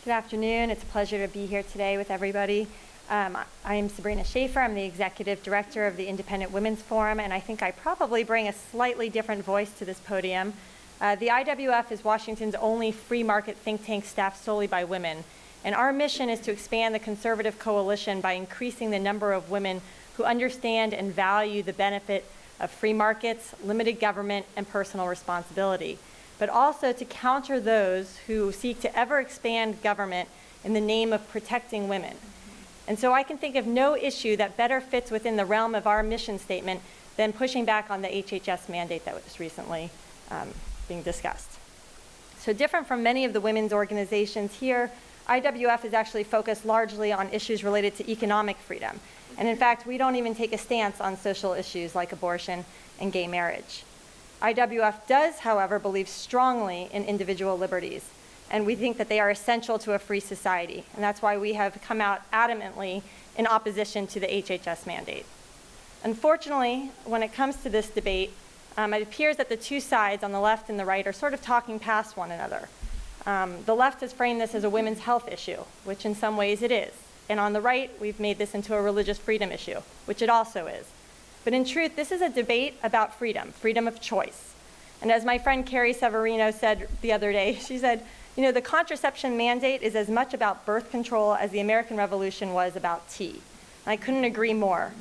Good afternoon. It's a pleasure to be here today with everybody. I am Sabrina Schaeffer. I'm the Executive Director of the Independent Women's Forum, and I think I probably bring a slightly different voice to this podium. The IWF is Washington's only free market think tank staffed solely by women, and our mission is to expand the conservative coalition by increasing the number of women who understand and value the benefit of free markets, limited government, and personal responsibility, but also to counter those who seek to ever expand government in the name of protecting women. And so I can think of no issue that better fits within the realm of our mission statement than pushing back on the HHS mandate that was recently being discussed. So different from many of the women's organizations here, IWF is actually focused largely on issues related to economic freedom. And in fact, we don't even take a stance on social issues like abortion and gay marriage. IWF does, however, believe strongly in individual liberties, and we think that they are essential to a free society, and that's why we have come out adamantly in opposition to the HHS mandate. Unfortunately, when it comes to this debate, it appears that the two sides on the left and the right are sort of talking past one another. The left has framed this as a women's health issue, which in some ways it is, and on the right, we've made this into a religious freedom issue, which it also is. But in truth, this is a debate about freedom, freedom of choice. And as my friend Carrie Severino said the other day, she said, you know, the contraception mandate is as much about birth control as the American Revolution was about tea. And I couldn't agree more.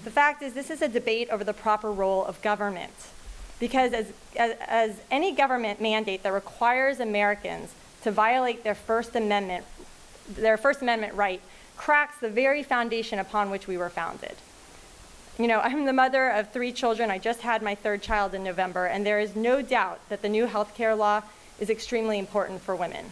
The fact is, this is a debate over the proper role of government. Because as any government mandate that requires Americans to violate their First Amendment right cracks the very foundation upon which we were founded. You know, I'm the mother of 3 children. I just had my 3rd child in November, and there is no doubt that the new health care law is extremely important for women.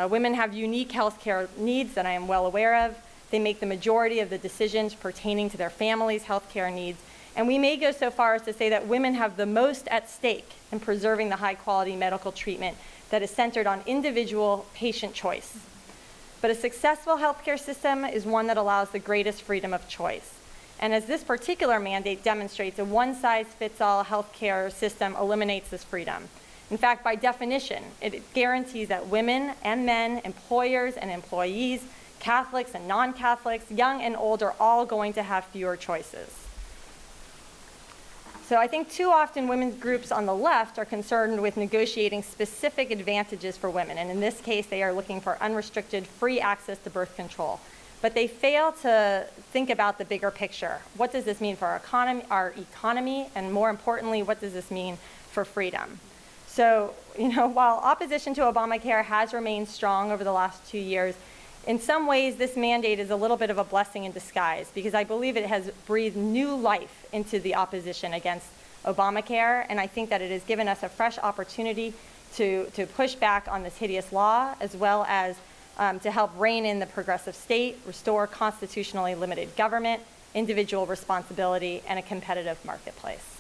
Women have unique health care needs that I am well aware of. They make the majority of the decisions pertaining to their families' health care needs, and we may go so far as to say that women have the most at stake in preserving the high-quality medical treatment that is centered on individual patient choice. But a successful healthcare system is one that allows the greatest freedom of choice. And as this particular mandate demonstrates, a one-size-fits-all healthcare system eliminates this freedom. In fact, by definition, it guarantees that women and men, employers and employees, Catholics and non-Catholics, young and old, are all going to have fewer choices. So I think too often women's groups on the left are concerned with negotiating specific advantages for women. And in this case, they are looking for unrestricted, free access to birth control. But they fail to think about the bigger picture. What does this mean for our economy, and more importantly, what does this mean for freedom? So, you know, while opposition to Obamacare has remained strong over the last 2 years, in some ways this mandate is a little bit of a blessing in disguise, because I believe it has breathed new life into the opposition against Obamacare, and I think that it has given us a fresh opportunity to push back on this hideous law, as well as to help rein in the progressive state, restore constitutionally limited government, individual responsibility, and a competitive marketplace.